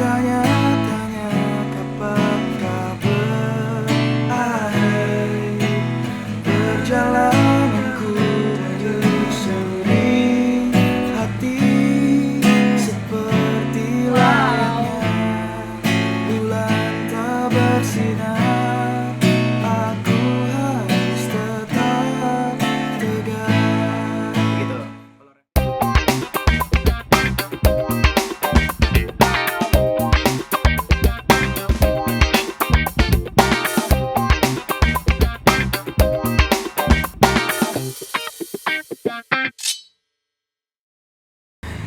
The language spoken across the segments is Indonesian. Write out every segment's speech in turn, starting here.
bertanya-tanya kapan kau berakhir. Perjalananku menyusuri hati seperti layaknya bulan tak bersinar. Aku harus tetap tegar. Gitu.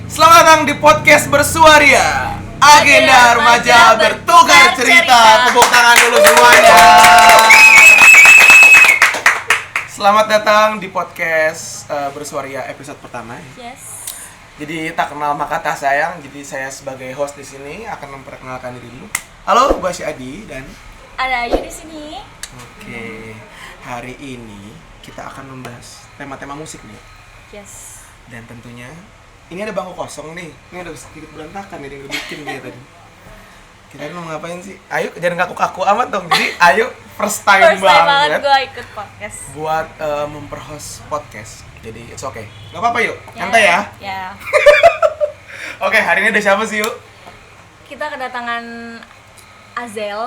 Selamat datang di podcast Bersuaria. Agenda remaja bertukar cerita. Tepuk tangan dulu semuanya. Selamat datang di podcast Bersuaria episode pertama. Yes. Jadi tak kenal maka tak sayang. Jadi saya sebagai host di sini akan memperkenalkan diri dulu. Halo, gue si Adi dan Ada Ayu di sini. oke, hari ini kita akan membahas tema-tema musik nih. Yes. Dan tentunya ini ada bangku kosong nih. Ini ada sedikit berantakan nih yang udah bikin dia tadi. Kita mau ngapain sih? Ayo jangan kaku-kaku amat dong. Jadi ayo first time First time banget banget gue ikut podcast. buat memperhost podcast. Jadi it's okay. Gak apa-apa yuk. Santai ya. Ya. Oke, hari ini ada siapa sih yuk? Kita kedatangan Azel.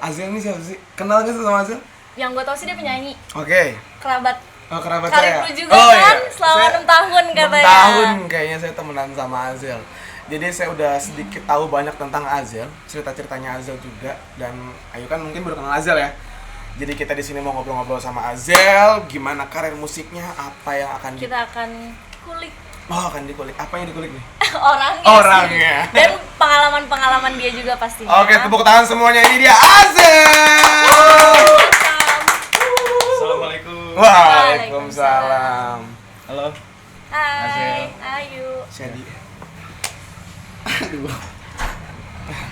Azel ini siapa sih? Kenal gak sih sama Azel? Yang gue tau sih dia penyanyi. Oke. Kerabat Oh, kerabat saya. Kaliku juga kan? Selama 6 tahun katanya. 6 tahun kayaknya saya temenan sama Azel. Jadi saya udah sedikit tahu banyak tentang Azel, cerita-ceritanya Azel juga. Dan Ayu kan mungkin baru kenal Azel ya. Jadi kita di sini mau ngobrol-ngobrol sama Azel, gimana karir musiknya, apa yang akan Kita akan kulik akan dikulik. Apa yang dikulik nih? orangnya. Sih. Dan pengalaman-pengalaman dia juga pastinya. Oke, tepuk tangan semuanya. Ini dia Azel. Assalamualaikum. Waalaikumsalam. Halo. Hai, Ayu. Jadi, Aduh.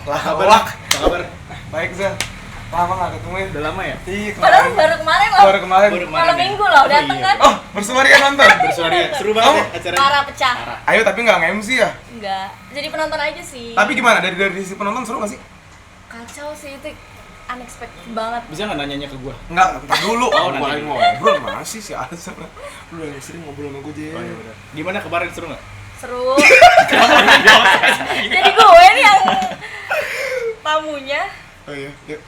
lawak. Apa kabar? Baik, Zel. Lama nggak ketemu ya? Udah lama ya? Iya, Padahal baru kemarin loh. Baru kemarin. Malam minggu loh, datang kan? Oh, Bersuaria nonton. Bersuaria. Seru banget ya acaranya. Parah pecah. Ayo, tapi nggak nge-MC ya? Enggak. Jadi penonton aja sih. Tapi gimana? Dari sisi penonton seru nggak sih? Kacau sih itu unexpected banget. Bisa nggak nanyanya ke gua? Nggak, ntar dulu. Oh, Gua nanti. lagi ngobrol masih sih Azel. Lu yang sering ngobrol sama gue, Jel. Oh iya udah. Gimana kemarin seru nggak? Seru. Jadi gue nih yang tamunya. Oh iya. Yuk.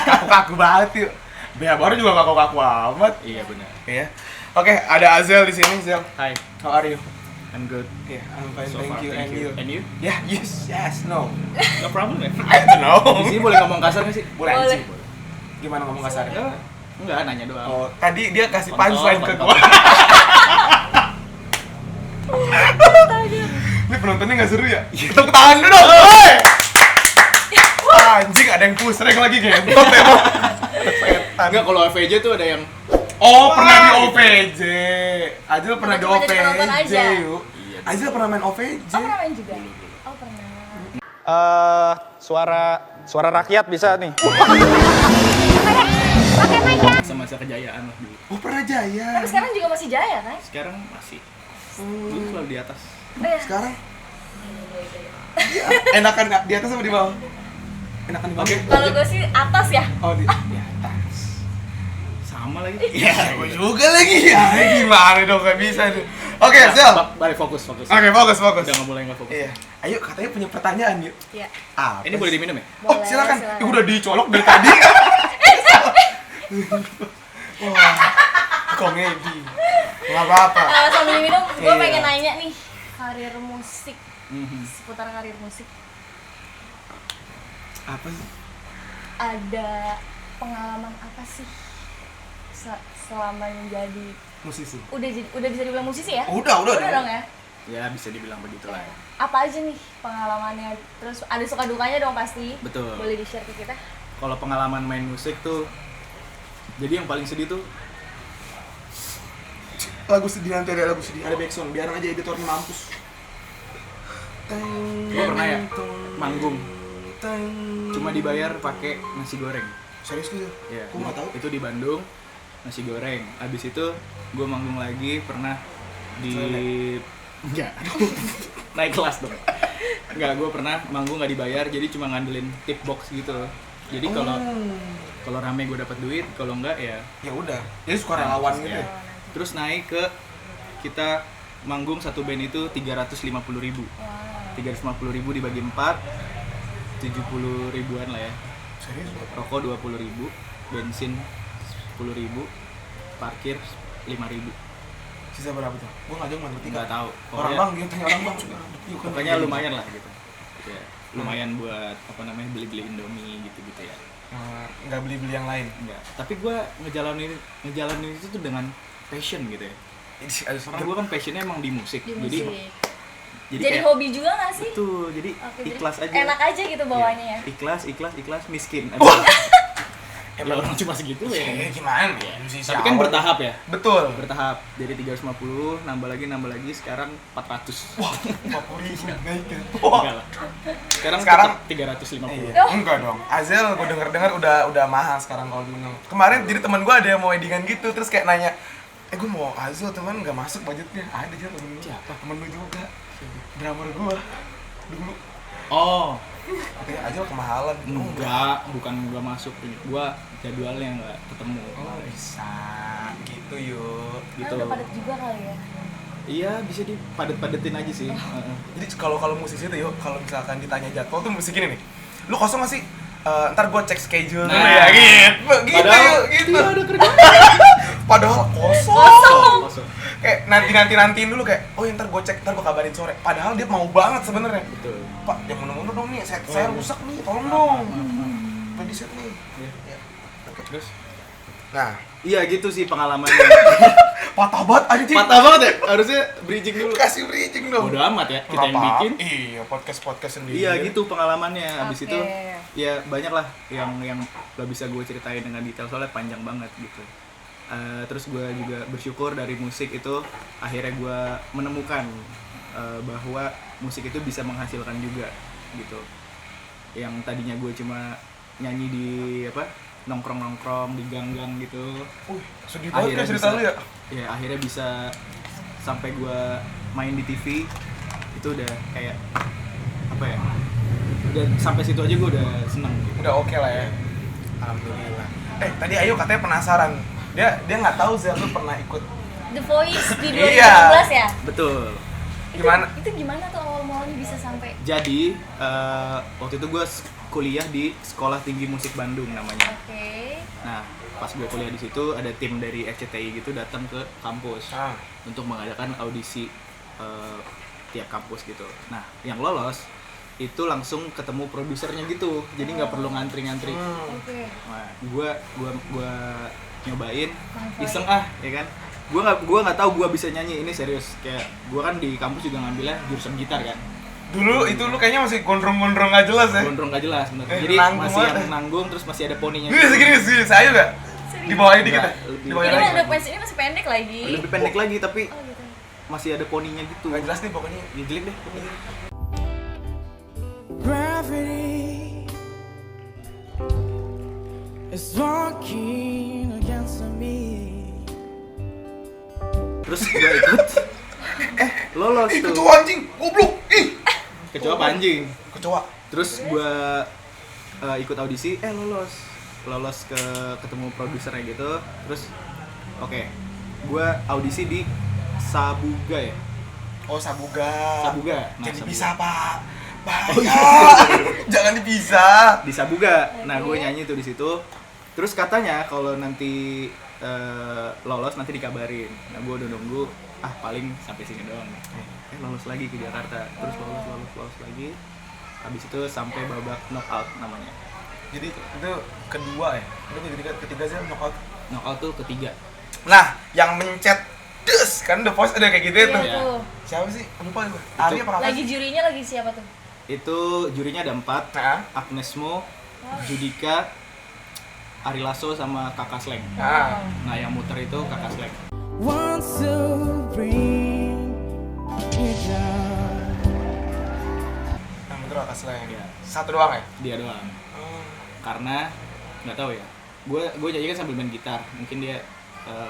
Kaku-kaku banget yuk. Bea baru juga nggak kaku-kaku amat. Iya benar. Iya. Oke, ada Azel di sini, Zel. Hai. How are you? I'm good. Yeah, I'm fine, So thank far, you. thank And you. you? And you? Yeah, yes, no. No problem ya? I don't know. Di sini boleh ngomong kasar nggak sih? Boleh Boleh. sih. Gimana ngomong kasarnya? Enggak, nanya doang. Oh, tadi dia kasih Kontol, punchline ke kontol. gua. Ini penontonnya nggak seru ya? Tepuk tangan dulu dong, woy! Anjing, ada yang pusreng lagi gentot ya. Setan. Enggak, kalau FVJ tuh ada yang Oh, pernah di OVJ. Azel pernah di Cuma jadi penonton OVJ, aja. yuk. Azel pernah main OVJ. Oh pernah main juga? Oh pernah. Suara rakyat bisa nih. masa-masa kejayaan lah dulu. Oh, pernah Jaya. Tapi sekarang juga masih jaya kan? Sekarang masih. Dulu selalu di atas. Oh ya. Sekarang enakan di atas apa di bawah? Enakan di bawah. Kalau gue sih atas ya. Oh, di atas. Sama lagi. Ya, gue juga lagi. Ya, gimana dong, gak bisa tuh. Oke, Zel. Balik fokus. Oke, fokus. Udah nggak boleh nggak fokus. Iya. Ayo, katanya punya pertanyaan yuk. Iya. Apa Ini boleh diminum ya? Oh, Boleh, silakan. silakan. Ibu udah dicolok dari tadi. Wah, komedi. Nggak apa-apa. Sambil minum, gue Iya. pengen nanya nih karir musik, seputar karir musik. Apa sih? Ada pengalaman apa sih selama menjadi Musisi. udah bisa dibilang musisi ya? Udah Udah dong ya. Ya bisa dibilang begitu lah ya. Apa aja nih pengalamannya? Terus ada suka dukanya dong pasti. Betul. Boleh di-share ke kita? Kalau pengalaman main musik tuh, jadi yang paling sedih tuh Lagu sedih, nanti ada lagu sedih, ada backsound, biar aja editornya mampus. gue pernah ya manggung, cuma dibayar pakai nasi goreng. Serius tuh? Ya, Aku nggak tahu. itu di Bandung, nasi goreng. Abis itu gue manggung lagi, pernah di... Enggak, naik kelas dong. Enggak, gue pernah manggung nggak dibayar, jadi cuma ngandelin tip box gitu. Jadi kalau rame gue dapat duit, kalau enggak ya udah. Jadi suka relawan gitu. ya. Terus naik ke kita manggung satu band itu 350.000. 350.000 dibagi 4, 70 ribuan lah ya. Serius? Rokok 20.000, bensin 10.000, parkir 5.000. Sisa berapa tuh? Gua nggak jauh ngerti. Nggak tahu. Orang bang, gitu tanya orang bang. Pokoknya lumayan lah gitu. Ya, lumayan buat apa namanya beli-beli Indomie gitu-gitu ya. Nggak beli-beli yang lain. Enggak. Tapi gue ngejalanin itu tuh dengan passion gitu ya. Karena gue kan passionnya emang di musik. Di Jadi musik. jadi Jadi kayak, hobi juga nggak sih? betul. Jadi Oke, ikhlas jadi aja. enak aja gitu bawahnya ya. Ikhlas miskin. Ya Emang orang cuma segitu ya. gimana ya? Musisi Tapi kan awal. bertahap ya. Betul. Bertahap dari 350 nambah lagi sekarang 400. Wah, 50.000 naik ya. Enggak lah. Sekarang tetap 350. Iya. Enggak dong. Azel gue denger udah mahal sekarang kalau dulu. Kemarin jadi teman gue ada yang mau weddingan gitu terus kayak nanya, gue mau Azel teman nggak masuk budgetnya. Ada aja temen lu. Siapa? Temen lu juga. Drummer gue dulu. Oh, Katanya Azel kemahalan. enggak, bukan gua masuk. Gua jadwalnya enggak ketemu. Oh bisa gitu yuk. Gitu. Udah padat juga kali ya. Iya, bisa dipadet-padetin aja sih. Heeh. Jadi kalau musisi tuh yuk, kalau misalkan ditanya jadwal tuh mesti gini nih. Lu kosong nggak sih? Ntar gue cek schedule dulu Nah, ya gitu padahal yuk, gitu. iya ada kerjaan. Padahal kosong. Kosong. Kayak nantiin dulu kayak, oh ntar gue cek, ntar gue kabarin sore. Padahal dia mau banget sebenarnya. Betul. Pak, yang mundur dong nih, set saya rusak nih, tolong dong. Tadi set nih. Iya. Ya. Terus Nah, iya gitu sih pengalamannya. patah banget anjing. Patah banget ya? Harusnya bridging dulu. Kasih bridging dong. Bodo amat ya, kita yang Nggak apa-apa. bikin. Iya, podcast sendiri. Iya gitu pengalamannya. Habis Oke. itu ya banyak lah yang gak bisa gue ceritain dengan detail soalnya panjang banget gitu. Terus gue juga bersyukur dari musik itu akhirnya gue menemukan bahwa musik itu bisa menghasilkan juga gitu. Yang tadinya gue cuma nyanyi di nongkrong di gang-gang gitu. Sedih banget kan cerita lu ya. Ya akhirnya bisa sampai gue main di TV itu udah kayak apa ya? Udah sampai situ aja gue udah seneng. Gitu. Udah oke lah ya. Alhamdulillah. Tadi Ayu katanya penasaran. Dia nggak tahu Zel tuh pernah ikut. The Voice di 2016 Iya. ya? Betul. Gimana? Itu gimana tuh awal-awalnya bisa sampai? Jadi waktu itu gue kuliah di Sekolah Tinggi Musik Bandung namanya. Oke. Nah pas gue kuliah di situ ada tim dari FCTI gitu datang ke kampus untuk mengadakan audisi tiap kampus gitu. Nah yang lolos itu langsung ketemu produsernya gitu, jadi nggak perlu ngantri-ngantri. Oke. Nah gue nyobain iseng ya kan. Gue nggak tahu gue bisa nyanyi, ini serius. Kayak gue kan di kampus juga ngambilnya jurusan gitar kan. Dulu itu lu kayaknya masih gondrong-gondrong gak jelas ya? Gondrong gak jelas bener. Jadi nanggung masih banget. yang nanggung terus masih ada poninya. Segini, saya juga. Di bawahnya dikit ya? Enggak, Di bawahnya Ini lagi. udah pensi ini masih pendek lagi. Lebih pendek lagi tapi Oh gitu. masih ada poninya gitu. Gak jelas nih pokoknya. Ya jelek deh pokoknya. Gravity is walking against me. Terus gue ikut lolos Ih, tuh. kecoa anjing, goblok. Ih, Kecoa panjing. kecoa. Terus gue ikut audisi, lolos ke ketemu produsernya gitu. Terus oke, gue audisi di Sabuga ya. Oh, Sabuga. Nah, Jadi Sabuga. bisa, Pak. Bahaya. Oh, iya. Jangan dipisah. Di Sabuga. Nah, gue nyanyi tuh di situ. Terus katanya kalau nanti lolos nanti dikabarin. Nah, gue udah nunggu paling sampai sini doang nih. Lolos lagi ke Jakarta. Terus lolos lagi. Habis itu sampai babak knockout namanya. Jadi itu kedua ya? Itu ketiga sih knockout. Knockout tuh ketiga. Nah, yang mencet des kan The Voice ada kayak gitu ya Iya tuh. Iya. tuh. Siapa sih? Lupa gue. Ari apa apa? Lagi jurinya lagi siapa tuh? Itu jurinya ada 4. Nah, Agnesmo, Judika, Ari Lasso sama Kakak Sleng. nah. Nah, yang muter itu Kakak Sleng. Want to bring you down. Yang bener atas lah Iya. Satu doang ya? Dia doang. Karena nggak tahu ya. Gue nyanyi kan sambil main gitar. Mungkin dia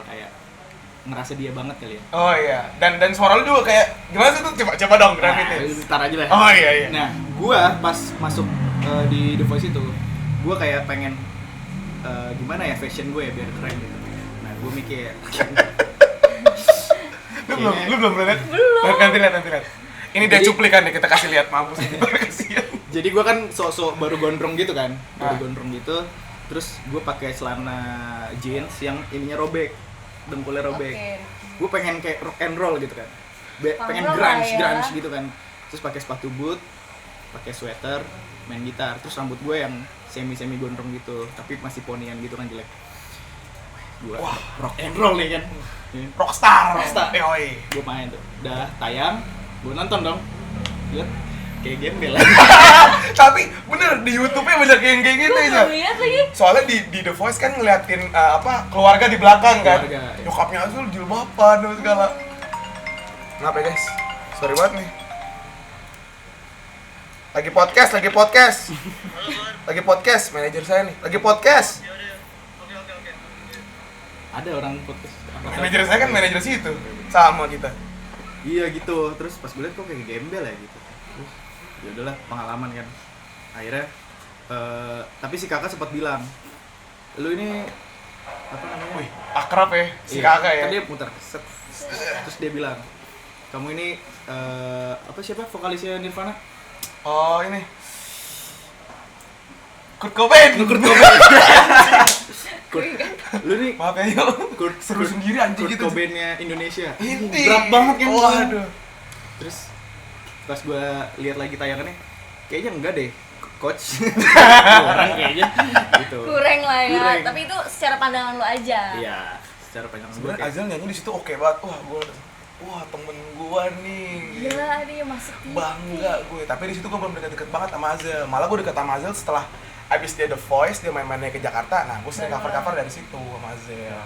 kayak ngerasa dia banget kali ya. Oh iya, dan suara lu juga kayak gimana sih tuh? Coba dong Gravity. Ntar aja lah. Oh iya. Nah, gua pas masuk di The Voice itu, gua kayak pengen gimana ya fashion gue ya biar keren gitu. Nah, gua mikir Lu belum lihat? Belum. Nanti lihat. Ini dia Jadi- cuplikan nih, kita kasih lihat mampus. Kasihan. Jadi gua kan sok-sok baru gondrong gitu kan. Ah. Baru gondrong gitu. Terus gua pakai celana jeans yang ininya robek. Dengkulnya robek. Oke. Gue pengen kayak rock and roll gitu kan. Punk Pengen rock lah ya. grunge gitu kan. Terus pakai sepatu boot, pakai sweater, main gitar. Terus rambut gue yang semi gondrong gitu, tapi masih ponian gitu kan jelek. Gue rock and roll nih kan. Rockstar. Yoi. Gue main tuh. Udah tayang, gue nonton dong. Lihat kayak gembel. Tapi bener di YouTube-nya banyak yang kayak gitu Gue ya. belum lihat lagi. Soalnya di The Voice kan ngeliatin keluarga di belakang kan. Keluarga, ya. Nyokapnya Azul jilbaban dan segala. Kenapa ya guys? Sorry banget nih. Lagi podcast, manajer saya nih. Lagi podcast. Ada orang podcast. Manajer saya kan manajer situ. Sama kita. Iya gitu. Terus pas gue liat kok kayak gembel ya gitu. Terus ya udahlah pengalaman kan. Akhirnya tapi si kakak sempat bilang, "Lu ini apa namanya?" Wih, akrab ya si Iya, kakak ya. kan dia muter set. Terus dia bilang, "Kamu ini apa siapa vokalisnya Nirvana?" Oh, ini. Kurt Cobain. Lu nih Maaf ya, yuk. Seru sendiri anjing Kurt gitu. Cobain-nya Indonesia. Inti. Berat banget kan. Waduh. Terus pas gua lihat lagi tayangannya, kayaknya enggak deh, coach. Orang kayaknya gitu. Kurang lah ya. Kurang. Tapi itu secara pandangan lo aja. Iya, secara panjang gua Sebenarnya kayak Azal nyanyi di situ oke banget. Wah, temen gua nih. Gila dia masuk TV. Bangga gue. Tapi di situ gua belum deket-deket banget sama Azal. Malah gua deket sama Azal setelah abis dia The Voice, dia main-mainnya ke Jakarta. Nah, gua sering cover-cover dari situ sama Azal.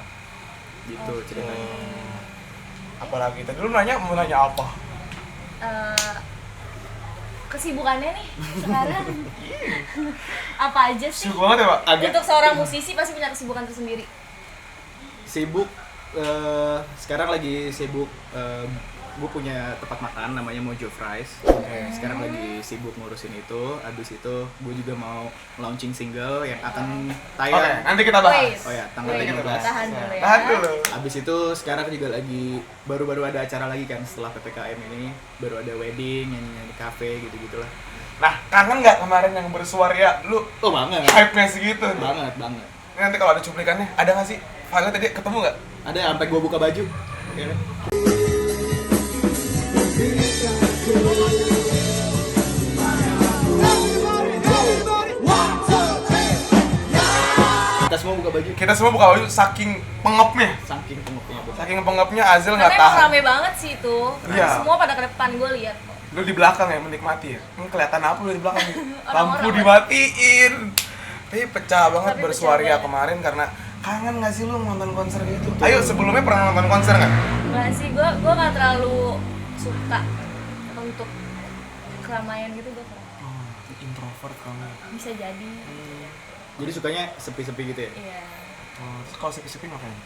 gitu ceritanya. Apalagi tadi lu mau nanya apa? Kesibukannya nih sekarang apa aja sih? Sibuk banget ya, Pak? Untuk seorang musisi pasti punya kesibukan tersendiri. Sibuk sekarang lagi sibuk gue punya tempat makan namanya Mojo Fries. Sekarang lagi sibuk ngurusin itu. Abis itu gue juga mau launching single yang akan Oke, tayang. nanti kita bahas. Wait. Oh ya, tanggal Wait, 17. tahan dulu ya. Tahan dulu. Abis itu sekarang juga lagi baru ada acara lagi kan setelah PPKM ini, baru ada wedding, nyanyi kafe gitu-gitulah. Nah, kangen nggak kemarin yang bersuara lu Oh banget. hype-nya segitu? banget. Ini nanti kalau ada cuplikannya, ada nggak sih? File tadi ketemu nggak? Ada sampai gua buka baju. Ya kan? Kita semua buka baju. Kita semua buka baju saking pengepnya. Saking pengepnya. Saking pengepnya Azil nggak Karena emang tahan. rame banget sih itu. Iya. Semua pada ke depan gue lihat kok. Lu di belakang ya menikmati ya? Kelihatan apa lu di belakang nih? Orang-orang. Lampu dimatiin. Tapi pecah banget Tapi bersuara pecah banget. kemarin karena kangen nggak sih lu nonton konser gitu? Ayo sebelumnya pernah nonton konser nggak? Enggak sih, gue nggak terlalu suka untuk keramaian gitu gue kurang. Introvert kamu. Bisa jadi. Jadi sukanya sepi-sepi gitu ya. Iya. Terus kalau sepi-sepi ngapain?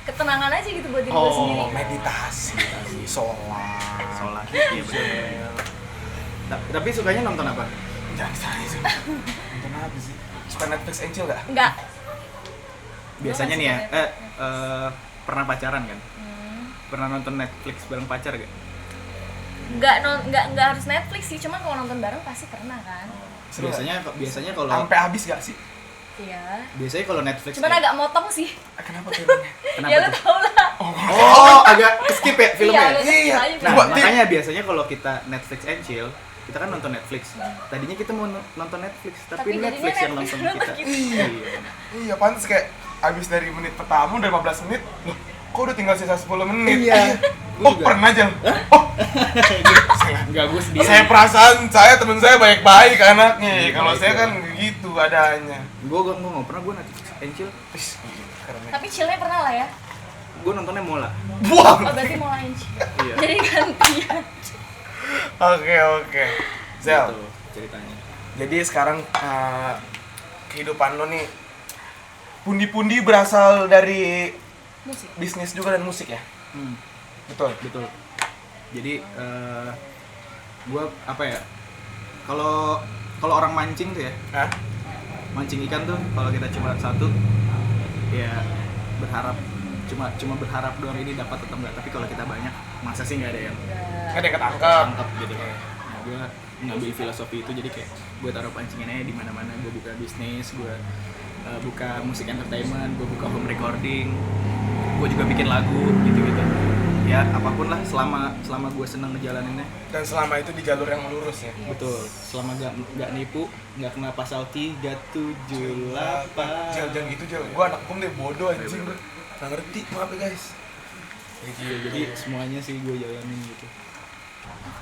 Ketenangan aja gitu buat diri gue sendiri. Meditasi, sholat. Sholat. Iya bener. Tapi sukanya nonton apa? Jangan ditanya sih. Nonton apa sih? Suka Netflix and chill nggak? Enggak. Biasanya nih ya, suka pernah pacaran kan? Hmm. Pernah nonton Netflix bareng pacar gak? Enggak harus Netflix sih, cuman kalau nonton bareng pasti pernah kan. Seru nggak? Biasanya kalau Sampai habis gak sih? Iya. biasanya kalau Netflix Cuman kayak- agak motong sih. Kenapa filmnya? Kenapa Ya lu tuh? tau lah. Oh, agak skip ya filmnya. Iya, lu Iya. aja Nah, Coba, makanya biasanya kalau kita Netflix and chill, kita kan nonton Netflix. Tadinya kita mau nonton Netflix, tapi Tapi jadinya Netflix yang Netflix nonton nonton kita. kita. Iya. Iya, pantas kayak abis dari menit pertama udah 15 menit. Loh, kok udah tinggal sisa 10 menit? Iya. Oh, Gua juga. pernah aja. Oh, Enggak, gue sendiri. saya perasaan temen saya baik-baik anaknya. Iya, Kalau baik saya ya. kan gitu adanya. Gue nggak pernah gue Netflix and chill. Ih, keren ya. Tapi chillnya pernah lah ya. Gue nontonnya Mola. Buang. Oh berarti mau lain. Iya. Jadi gantian. Oke. Zel, Gitu ceritanya. jadi sekarang kehidupan lo nih pundi-pundi berasal dari Musik. bisnis juga dan musik ya. Betul. Betul. Jadi gue apa ya? Kalau orang mancing tuh ya, Hah? mancing ikan tuh kalau kita cuma satu, ya cuma berharap doang ini dapat atau enggak. Tapi kalau kita banyak, masa sih nggak ada yang Ada yang ketangkep. tangkap gitu kan. Nah, gue ngambil filosofi itu, jadi kayak gue taruh pancingannya di mana-mana. Gue buka bisnis, gue buka musik entertainment, gue buka home recording, gue juga bikin lagu gitu-gitu. Ya apapun lah, selama gue seneng ngejalaninnya. Dan selama itu di jalur yang lurus ya. Betul, selama nggak nipu, nggak kena pasal 378. Jangan gitu Jel, gue anak hukum deh, bodoh anjing gue. Nggak ngerti, maaf ya guys. Iya, jadi semuanya sih gue jalanin gitu.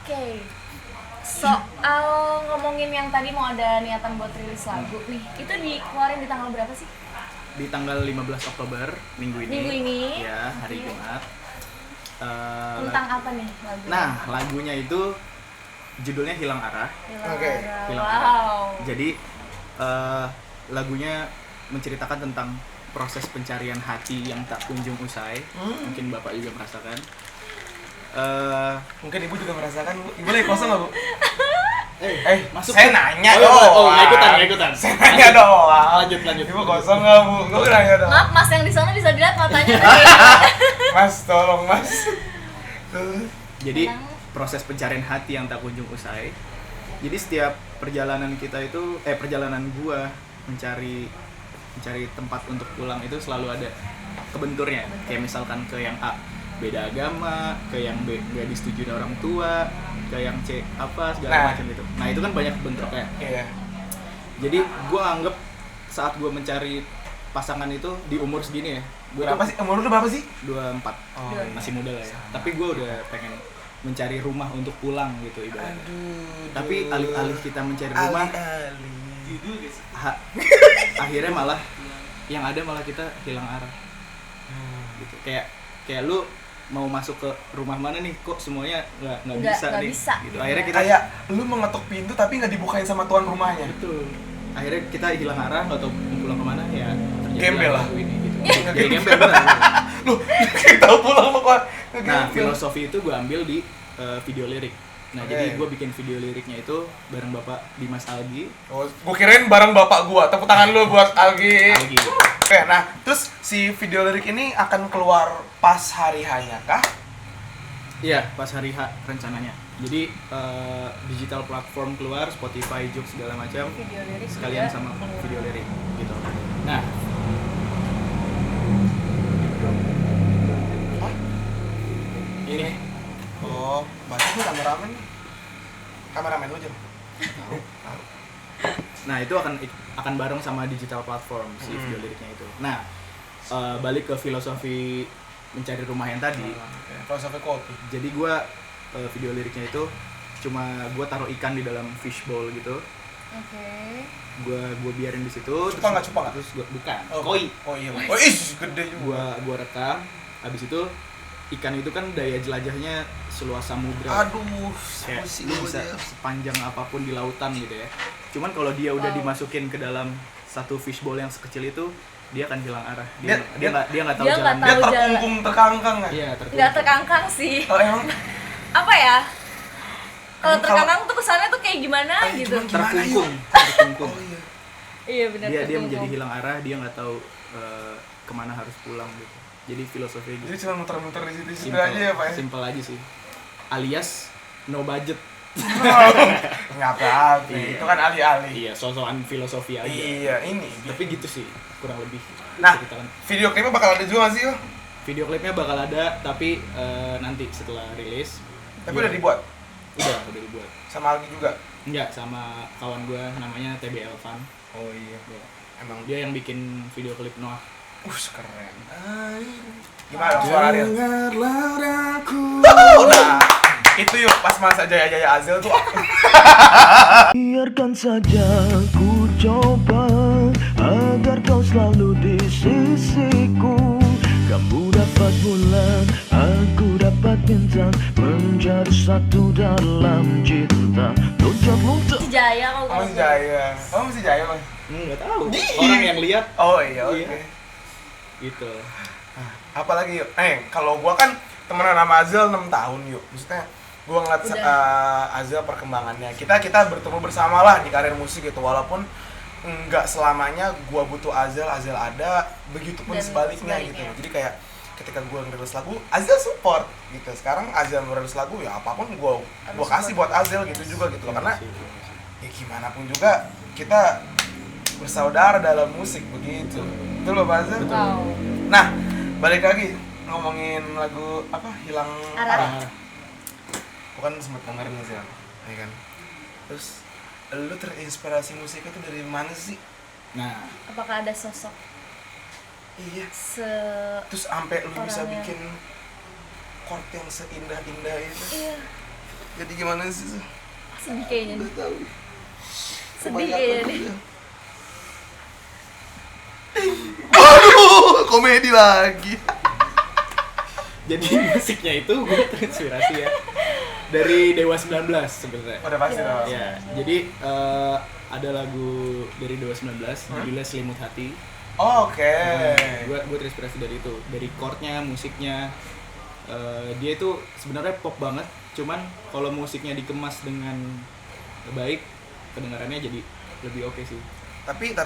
Oke. Soal ngomongin yang tadi mau ada niatan buat rilis lagu nih, itu dikeluarin di tanggal berapa sih? Di tanggal 15 Oktober, minggu ini. Minggu ini? Ya, hari Oke. Jumat. Tentang apa nih lagunya? Nah, lagunya itu judulnya Hilang Arah. Oke. Hilang Arah. Wow. Jadi lagunya menceritakan tentang proses pencarian hati yang tak kunjung usai. Mungkin Bapak juga merasakan. Mungkin ibu juga merasakan, Bu. Ibu lagi kosong nggak Bu? Masuk. Saya nanya Oh, doang. oh, nggak ikutan. Saya nanya doang. Lanjut. Ibu kosong nggak Bu? Gue nanya doang. Maaf Mas, yang di sana bisa dilihat matanya. Mas, tolong Mas. Jadi proses pencarian hati yang tak kunjung usai. Jadi setiap perjalanan kita itu, perjalanan gua mencari tempat untuk pulang itu selalu ada kebenturnya. Kayak misalkan ke yang A beda agama, ke yang B nggak disetujui orang tua, ke yang C apa segala macam gitu. Nah itu kan banyak bentuknya. Iya. Jadi gua anggap saat gua mencari pasangan itu di umur segini ya. Berapa sih? Umur lu berapa sih? 24. Oh, iya. Masih muda lah ya. Tapi gua udah pengen mencari rumah untuk pulang gitu ibaratnya. Tapi alih-alih kita mencari rumah, akhirnya malah yang ada malah kita hilang arah. Gitu. Kayak lu mau masuk ke rumah mana nih, kok semuanya nggak bisa Nggak nih. bisa. Gitu. Akhirnya kita Kayak lu mengetuk pintu tapi nggak dibukain sama tuan rumahnya. betul. Akhirnya kita hilang arah, nggak tahu mau pulang kemana ya. terjadi Gembel lah. lagu ini gitu. Jadi gembel bener. Lu kita pulang sama kuat. Nah, filosofi itu gue ambil di video lirik. Nah, Oke. jadi gue bikin video liriknya itu bareng Bapak Dimas Algi. Oh, gua kirain bareng bapak gua. Tepuk tangan lu buat Algi. Algi. Oke, nah, terus si video lirik ini akan keluar pas hari hanya kah? Iya, pas hari H rencananya. Jadi digital platform keluar, Spotify, Joox segala macam. Video lirik Sekalian juga sama keluar. video lirik gitu. Nah, ini Oh, berarti lu kameramen. Kameramen lu, Jam. nah itu akan bareng sama digital platform si video liriknya itu. Nah, balik ke filosofi mencari rumah yang tadi. Filosofi kopi. Jadi gua video liriknya itu cuma gua taruh ikan di dalam fishbowl gitu. Oke. Gua biarin di situ. Cupang nggak, cupang nggak? Terus gua bukan. Oh, Koi. Oh iya. Oh, gede juga. Gua rekam. Habis itu ikan itu kan daya jelajahnya seluas samudra. Aduh, Kayak pusing lu gua bisa dia. sepanjang apapun di lautan gitu ya. Cuman kalau dia udah dimasukin ke dalam satu fishbowl yang sekecil itu, dia akan hilang arah. Dia nggak tahu dia nggak jalan. tahu. Dia terkungkung, terkangkang kan? Iya, terkungkung. Nggak terkangkang sih. Oh, emang Apa ya? Kalau Emang terkangkang tuh kesannya tuh kayak gimana gitu. gimana? Terkungkung. Oh iya. Iya benar. Dia terkungkung. menjadi hilang arah, dia nggak tahu kemana harus pulang gitu. Jadi filosofi Jadi gitu. cuma muter-muter di situ aja ya, Pak ya? Simple aja sih. Alias no budget. Nggak apa-apa, Iya. itu kan alih-alih. Iya, sosokan filosofi aja. Iya, ini. Tapi gitu sih, kurang lebih. Nah, Ceritakan. video klipnya bakal ada juga nggak sih, yo? Video klipnya bakal ada, tapi nanti setelah rilis. Tapi udah dibuat Udah dibuat. sama Algi juga. Enggak, sama kawan gue namanya TB Elvan. Oh iya. Ya. Emang Dia yang bikin video klip Noah. keren. Gimana suara dia? Dengarlah aku. Nah, itu yuk pas masa jaya-jaya Azel tuh. Biarkan saja ku coba agar kau selalu di sisiku. Kamu dapat bulan, aku dapat bintang, menjadi satu dalam cinta. Loncat-loncat. Si Jaya kalau Kamu masih jaya. Kamu masih jaya, Bang? Nggak tahu. Orang yang lihat. Oh iya, Iya. oke. gitu. Apalagi yuk, kalau gua kan temenan sama Azel 6 tahun yuk. Maksudnya gua ngeliat Azel perkembangannya. Kita bertemu bersama lah di karir musik gitu. Walaupun nggak selamanya gua butuh Azel ada, begitupun Dan sebaliknya gitu. Jadi kayak ketika gua ngerilis lagu, Azel support gitu. Sekarang Azel ngerilis lagu ya apapun gua kasih buat Azel gitu juga gitu loh. Karena ya gimana pun juga kita bersaudara dalam musik begitu. Betul Bapak Azel? Wow. Nah, balik lagi ngomongin lagu apa? Hilang Arah. Bukan sempet dengerin sih, ya kan. Terus lu terinspirasi musik itu dari mana sih? Nah, Apakah ada sosok Iya. se Terus sampai lu bisa Orangnya. bikin chord yang seindah-indah itu. iya Jadi gimana sih? sedih kayaknya nih. Gak tahu. Sedih kayaknya nih. Aduh, komedi lagi. jadi musiknya itu gue terinspirasi ya dari Dewa 19 sebenarnya. Udah pasti dong. Ya, jadi ada lagu dari Dewa 19 judulnya Selimut Hati. Oke. Gue terinspirasi dari itu, dari chordnya, musiknya. Dia itu sebenarnya pop banget, cuman kalau musiknya dikemas dengan baik, kedengarannya jadi lebih oke sih. Tapi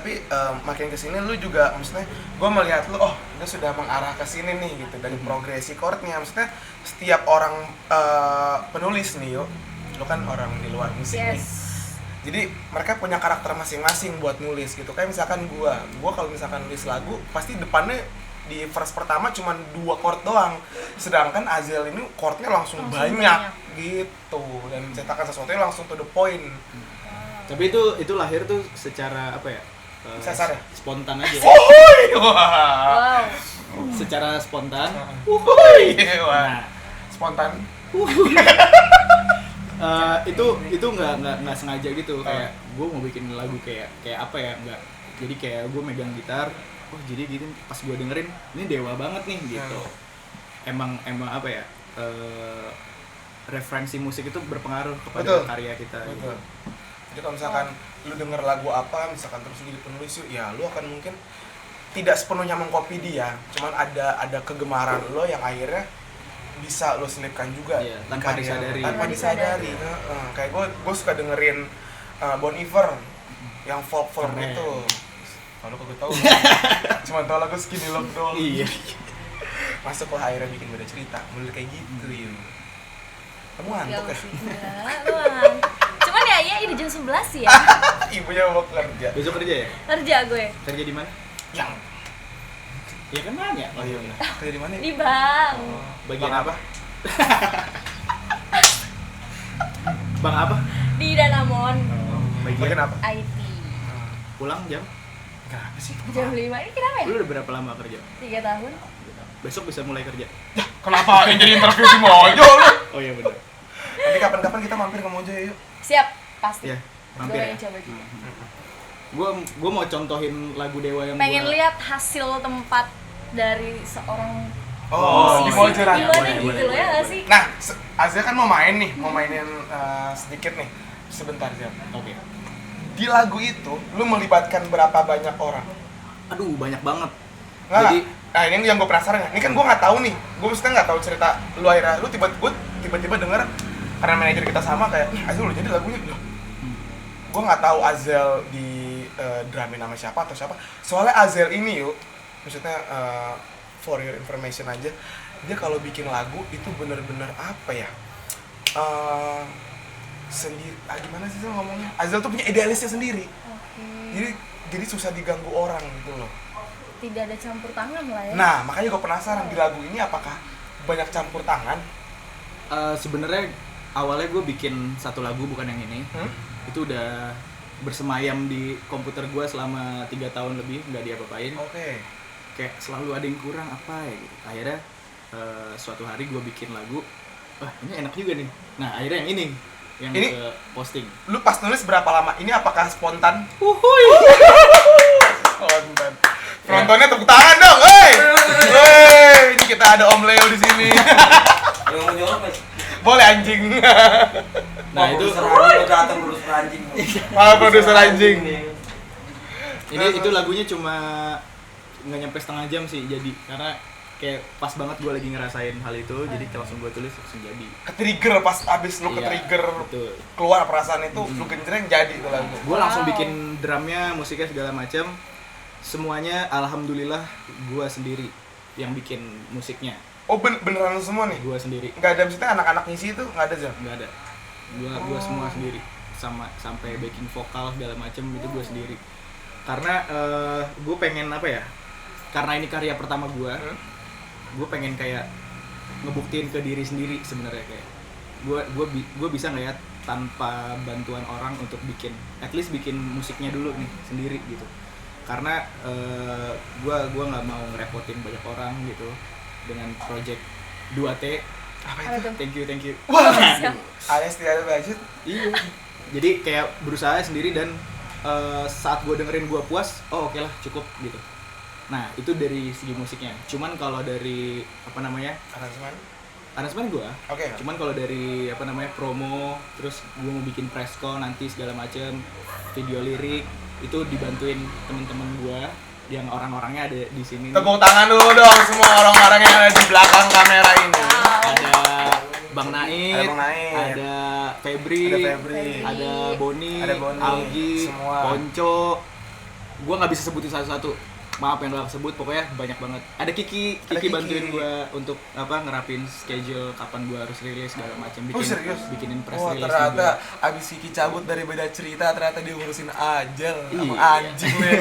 makin kesini lu juga, maksudnya gue melihat lu, lu sudah mengarah ke sini nih gitu dari progresi chordnya. Maksudnya setiap orang penulis nih yuk, lu kan orang di luar musik nih. Yes. Jadi mereka punya karakter masing-masing buat nulis gitu. Kayak misalkan gue kalau misalkan nulis lagu pasti depannya di verse pertama cuma 2 chord doang. Sedangkan Azel ini chordnya langsung banyak gitu dan mencetakkan sesuatu yang langsung to the point. Tapi itu lahir tuh secara apa ya? Sasar ya? Spontan aja. Uhuy! Wah. Wow. Secara spontan. Uhuy! Wah. Nah, Spontan. itu nggak sengaja gitu, kayak gue mau bikin lagu kayak apa ya, nggak, jadi kayak gue megang gitar, jadi gitu pas gue dengerin ini Dewa banget nih gitu. Emang apa ya, referensi musik itu berpengaruh kepada Betul. karya kita. Betul. Gitu. Jadi kalau misalkan lu denger lagu apa, misalkan terus lu jadi penulis yuk, ya lu akan mungkin tidak sepenuhnya mengcopy dia, cuman ada kegemaran lo yang akhirnya bisa lo selipkan juga. Iya, di tanpa karya disadari. lo. Tanpa disadari. Kayak gue suka dengerin Bon Iver yang folk Keren. itu. Kalau kagak tahu, cuma tau lagu Skinny Love doang. Iya. Masuk lah akhirnya bikin beda cerita, mulai kayak gitu yuk. Kamu ngantuk ya? Enggak, doang. Cuman ya ini jam 11 sih ya. Ibunya mau kerja. Besok kerja ya? Kerja gue Kerja di mana? Yang Ya kan nanya. oh iya benar. Kerja di mana? di bank. Bagian Bang apa? Bang apa? Di Danamon Bagian apa? IT. Pulang jam? Kenapa sih? Jam 5 ini kenapa ya? Lu udah berapa lama kerja? 3 tahun. Besok bisa mulai kerja. Kenapa yang jadi interview si Mojo lu? Oh iya benar. Nanti kapan-kapan kita mampir ke Mojo ya, yuk. Siap, pasti. Iya, Gue mampir ya. yang coba juga. Gue mau contohin lagu Dewa yang Pengen gua... lihat hasil tempat dari seorang Oh, di musisi. Mojo Rangga. Gimana Boleh, gitu boleh, loh ya boleh, nggak sih? Nah, Azia kan mau main nih, mau mainin sedikit nih. Sebentar, Zia. Oke. Di lagu itu, lu melibatkan berapa banyak orang? Aduh, banyak banget. Nggak, Jadi nah ini yang gue penasaran ya. Ini kan gue nggak tahu nih. Gue maksudnya nggak tahu cerita lu akhirnya. Lu tiba-tiba denger karena manajer kita sama kayak, Azel lu jadi lagunya loh. Gue nggak tahu Azel di drumin sama siapa atau siapa. Soalnya Azel ini yuk, maksudnya for your information aja, dia kalau bikin lagu itu bener-bener apa ya? Sendiri, gimana sih Zel ngomongnya? Azel tuh punya idealisnya sendiri. Oke. Jadi susah diganggu orang gitu loh. Tidak ada campur tangan lah ya. Nah, makanya gue penasaran di lagu ini apakah banyak campur tangan? sebenarnya awalnya gue bikin satu lagu, bukan yang ini. Itu udah bersemayam di komputer gue selama 3 tahun lebih, nggak diapa-apain. Oke. Kayak selalu ada yang kurang apa ya gitu. Akhirnya suatu hari gue bikin lagu, wah ini enak juga nih. Nah akhirnya yang ini ke posting. Lu pas nulis berapa lama? Ini apakah spontan? Uhuy. Spontan. Penontonnya tepuk tangan dong, hei! Hei, ini kita ada Om Leo di sini. Yang mau nyolong mas? Boleh anjing. Nah itu datang terus anjing. Malah produser anjing. itu lagunya cuma nggak nyampe setengah jam sih jadi, karena kayak pas banget gue lagi ngerasain hal itu, jadi langsung gue tulis langsung jadi. Ke-trigger pas abis lu Iya, ke-trigger betul. keluar perasaan itu, lu genjreng jadi itu lagu. Gue langsung bikin drumnya, musiknya segala macam, semuanya alhamdulillah gue sendiri yang bikin musiknya. Oh beneran lu semua nih? Gue sendiri, Nggak ada maksudnya anak-anak ngisi itu nggak ada Zal? nggak ada. Gue semua sendiri, sampai backing vokal segala macam itu gue sendiri. Karena gue pengen apa ya? Karena ini karya pertama gue pengen kayak ngebuktiin ke diri sendiri sebenarnya, kayak gue bisa nggak ya tanpa bantuan orang untuk bikin, at least bikin musiknya dulu nih sendiri gitu. Karena gue nggak mau ngerepotin banyak orang gitu dengan project 2T. Apa Apa itu? tuh? Thank you. Wah, Siap. alias tidak ada budget. Iya. Jadi kayak berusaha sendiri dan saat gue dengerin gue puas, oh oke lah cukup gitu. Nah itu dari segi musiknya. Cuman kalau dari apa namanya aransemen gue, Oke. cuman kalau dari apa namanya promo, terus gue mau bikin pressco nanti segala macem, video lirik itu dibantuin temen-temen gue yang orang-orangnya ada di sini. Tepuk tangan dulu dong semua orang-orang yang ada di belakang kamera ini. Ada Bang Naid, Ada Bang Naid. ada Febri, Ada Febri. ada Boni, Ada Boni, Algi, semua. Ponco. Gua nggak bisa sebutin satu-satu. Maaf yang gak sebut, pokoknya banyak banget. Ada Kiki Ada Kiki. bantuin gua untuk apa ngerapin schedule kapan gua harus rilis segala macam, Oh serius? bikinin press Wah release ternyata juga. abis Kiki cabut dari beda cerita ternyata dia ngurusin Ajel sama Iya. anjing lu ya.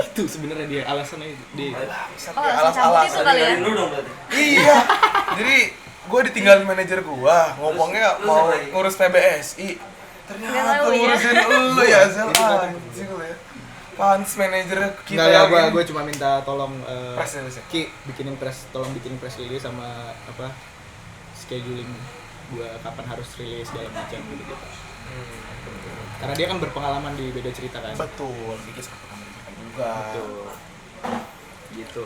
Itu sebenarnya dia alasannya dia. Oh, langsung cabut itu kali ya? Tinggalin lu dong berarti. Iya. Jadi gue ditinggalin manajer gue, ngomongnya mau ngurus PBSI. Nggak Ternyata tahu ya. ngurusin lu ya, Zel. Anjing lu ya. Fans manajer kita Enggak, yang gua cuma minta tolong Press release ya? Ki tolong bikinin press release sama apa scheduling gua kapan harus rilis segala macam gitu. Karena dia kan berpengalaman di beda cerita kan. betul. Kiki sempat pernah cerita juga. Gitu.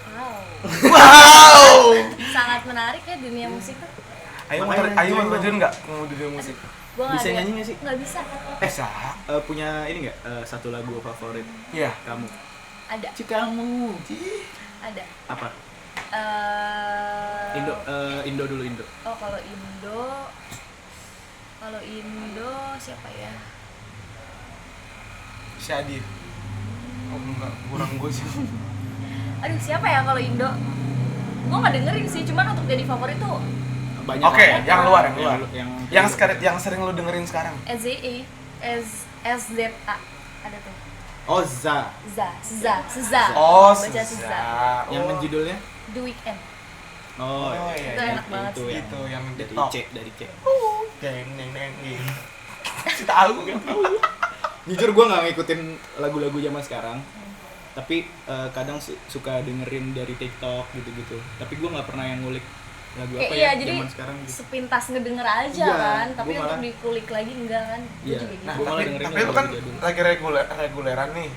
Wow. Sangat menarik ya dunia musik tuh. Ayo mau Makanya ayo mau gitu. terjun enggak mau dunia musik? Gua nggak Bisa ada- nyanyi nggak sih? Nggak bisa. Bisa. Punya ini nggak satu lagu favorit Iya. kamu? Ada. Kamu. Ada. Apa? Eh, Indo dulu Indo. Oh kalau Indo siapa ya? Syadi. Oh enggak, kurang gue sih. Aduh siapa ya kalau Indo? Gue nggak dengerin sih, cuman untuk jadi favorit tuh Banyak. Oke, lah. yang luar. Yang sering lu dengerin sekarang. SZA, SZA ada tuh. Oh Za. Seza. Oh, Baca Seza. Seza. Yang judulnya? The Weeknd. Oh, Oh, iya. Itu enak banget Itu sih. yang, Itu yang dari TikTok. dari C. Deng deng deng gitu. Si tahu kan? Jujur gue nggak ngikutin lagu-lagu zaman sekarang, tapi kadang suka dengerin dari TikTok gitu-gitu. Tapi gue nggak pernah yang ngulik lagu Kayak apa iya, ya jadi zaman sekarang gitu. sepintas ngedenger aja Iya, kan, tapi gua untuk malah- dikulik lagi enggak kan. Gua Iya. juga gitu. Nah, Gua malah tapi dengerin lu kan lagu jadul. lagi reguleran nih.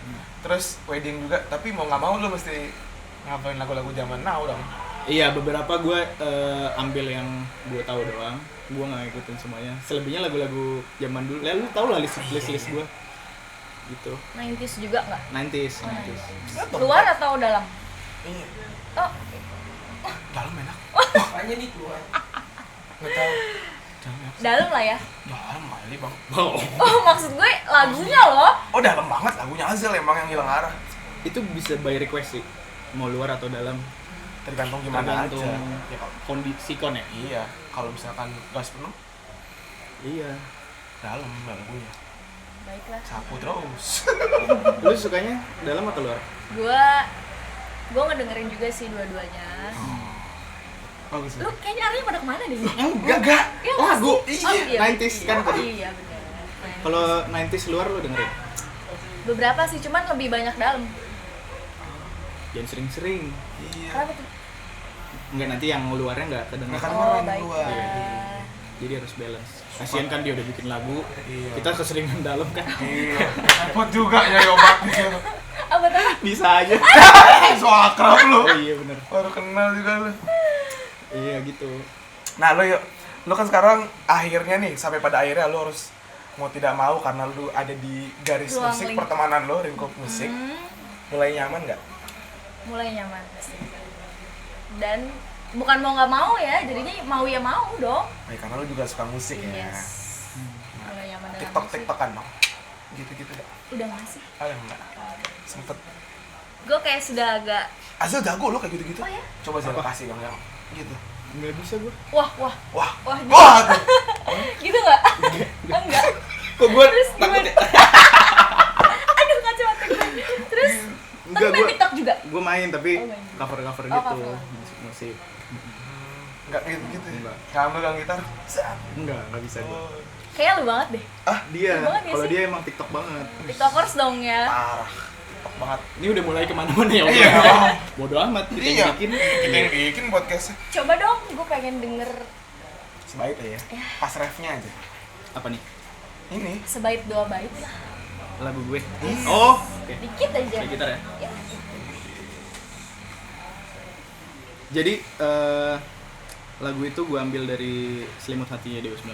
Terus wedding juga, tapi mau nggak mau lu mesti ngapain lagu-lagu zaman now dong. Iya, beberapa gue ambil yang gue tahu doang. Gue nggak ngikutin semuanya. Selebihnya lagu-lagu zaman dulu. Lu tau lah list gue. Gitu. 90s juga enggak? 90s. Luar atau dalam? Iya. Oh, Dalam enak. Makanya nih keluar. Nggak tahu. Dalam. dalam lah ya. Dalam kali bang. Oh, maksud gue lagunya loh. Oh dalam banget lagunya Azel emang yang hilang arah. Itu bisa by request sih. Mau luar atau dalam. Tergantung gimana Tergantung aja. Ya, kalau- kondisi kon ya. iya. Kalau misalkan gas penuh, Iya. dalam lagunya. Baiklah. Sapu terus. Lu sukanya dalam atau luar? Gue ngedengerin juga sih dua-duanya. Bagus. Lu kayaknya arahnya pada kemana deh? Enggak. Iya, Oh, lagu. pasti. Iya, 90s kan oh, tadi. Iya, benar. Kalau 90s luar lu dengerin? Beberapa sih, cuman lebih banyak dalam. Jangan sering-sering. Iya. Kenapa tuh? Enggak, nanti yang luarnya enggak kedengeran. Nggak Oh, kedengeran keluar. baiklah. Jadi harus balance. Kasian kan dia udah bikin lagu. Iya. Kita keseringan dalam kan. Iya. Repot juga nyari obat di situ. Apa tuh? Bisa aja. So akrab lu. Oh iya bener. Baru kenal juga lu. Iya gitu. Nah lu yuk, lu kan sekarang akhirnya nih sampai pada akhirnya lu harus mau tidak mau karena lu ada di garis Ruang musik lingkup. pertemanan lu, lingkup musik. Mulai nyaman nggak? Mulai nyaman pasti. Dan bukan mau nggak mau ya, jadinya mau ya mau dong. Karena lu juga suka musik ya. Yes. Mulai nyaman dengan TikTok musik. TikTokan dong. Gitu nggak? Udah nggak sih? Enggak. Sempet. Gue kayak sudah agak Azal jago lo kayak gitu-gitu. Oh ya? Coba Azal kasih dong yang gitu. Nggak bisa gue. wah Wah. gitu. Wah. Gitu nggak? Enggak. Kok gue Terus takut gimana? Aduh kacamata gue. Terus Enggak, tapi main gua- TikTok juga. gue main tapi Oh, main. cover-cover Oh, gitu, cover. musik. Enggak gitu-gitu. Enggak. Kamu pegang gitar. Zat. Enggak bisa gue. Kayaknya lu banget deh. Dia, Lu banget ya kalau sih? dia emang TikTok banget. TikTokers dong ya. Parah. TikTok banget. Ini udah mulai kemana-mana ya. Iya. Bodoh amat kita Iya. yang bikin. Kita yang bikin podcastnya. Coba dong, gue pengen denger Sebaiknya ya. Pas refnya aja. Apa nih? Ini. sebait dua bait lah. Lagu gue. Oh, oke. Dikit aja. Kayak gitar ya. Ya. Jadi lagu itu gue ambil dari Selimut Hatinya Dewa 19.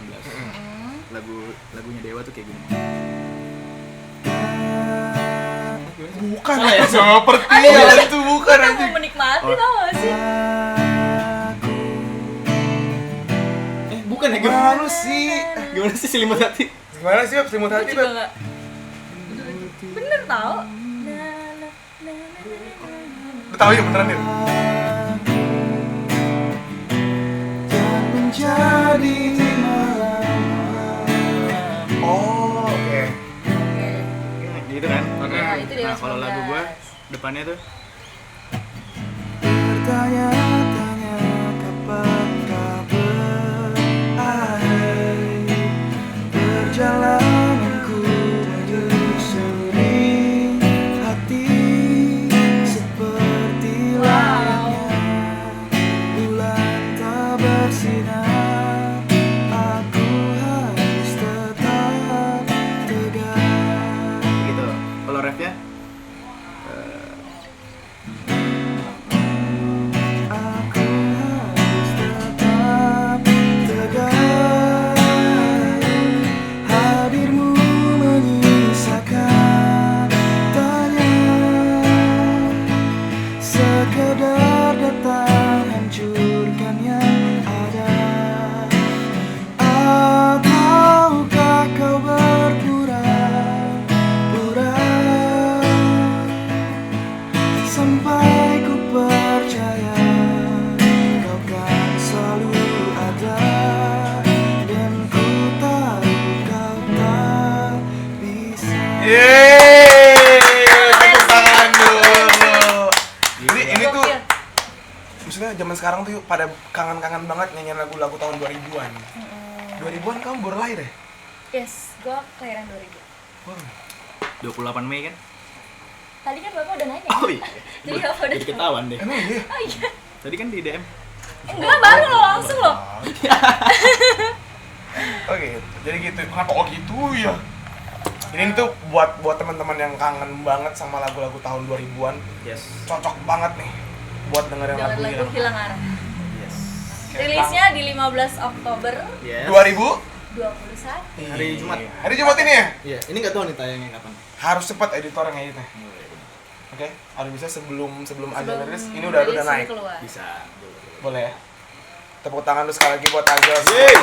Lagunya Dewa tuh kayak gini. Bukan Salah ya? Seperti itu bukan Kita anjing. mau menikmati Oh. tau gak sih? Bukan ya Gimana sih? Gimana sih Selimut Hati? Gimana sih, Beb? Selimut Gue hati, juga Beb? gak. Bener tau? Lu tahu ya beneran ya? Oh, oke. Gitu kan? Ya, itu Dewa Nah, kalau 19. lagu gue depannya tuh Bertanya-tanya kapan kau berakhir perjalananku menyusuri hati seperti layaknya bulan tak bersinar. Aku harus tetap tegar. gitu. Kalau refnya Aku harus tetap tegar. Hadirmu menyisakan tanya, sekedar datang hancurkan yang ada. Ataukah kau berpura-pura sampai ku percaya kau kan selalu ada, dan ku tahu kau tak bisa. Yeay, tepuk tangan dulu. Ini tuh Gokil. maksudnya zaman sekarang tuh yuk pada kangen-kangen banget nyanyiin lagu-lagu tahun 2000-an. 2000-an kamu baru lahir ya? Yes, gue kelahiran 2000. 28 Mei kan? Tadi kan bapak udah nanya. Oh iya. Jadi bapak udah Jadi ketahuan deh. Emang iya? Oh iya. Tadi kan di DM. Enggak, baru lo langsung lo. Oke, jadi gitu. Kenapa kok gitu ya? Ini tuh buat teman-teman yang kangen banget sama lagu-lagu tahun 2000-an. Yes. Cocok banget nih buat dengerin Dengan lagu lagu ini. Hilang Arah. Yes. Rilisnya di 15 Oktober Yes. 2000 21. Hari Jumat. Hari Jumat ini ya? Iya, ini nggak tahu nih tayangnya kapan. Harus cepat editor yang editnya. Oke, harus bisa sebelum Azal rilis. Ini udah rilis naik. keluar. Bisa. Boleh ya? Tepuk tangan lu sekali lagi buat Azal. Yeay.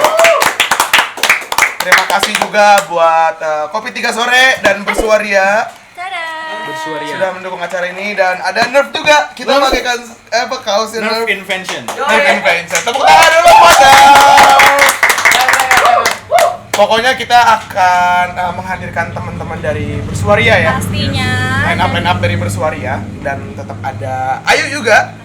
Terima kasih juga buat Kopi 3 Sore dan Bersuaria Tada. Bersuaria. sudah mendukung acara ini, dan ada Nerf juga. Kita Nerf. pakai kaos Nerf Nerf. Invention. Nerf Invention. Tepuk tangan dulu buat Nerf. Pokoknya kita akan menghadirkan teman-teman dari Bersuaria ya. Pastinya. Line up dari Bersuaria, dan tetap ada Ayu juga.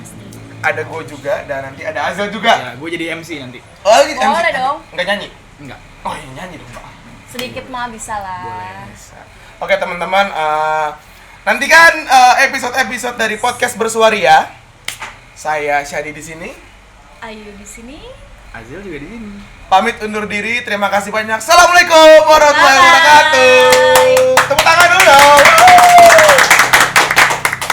Ada gue juga, dan nanti ada Azal juga. Ya, gue jadi MC nanti. Oh, gitu. Boleh dong. Enggak nyanyi? Enggak. Oh, iya nyanyi dong, Pak. Sedikit mah bisa lah. Bisa. Oke, teman-teman, nantikan episode-episode dari podcast Bersuaria. Saya Syadi di sini. Ayu di sini. Azil juga di sini. Pamit undur diri. Terima kasih banyak. Assalamualaikum warahmatullahi Bye. wabarakatuh. Tepuk tangan dulu dong.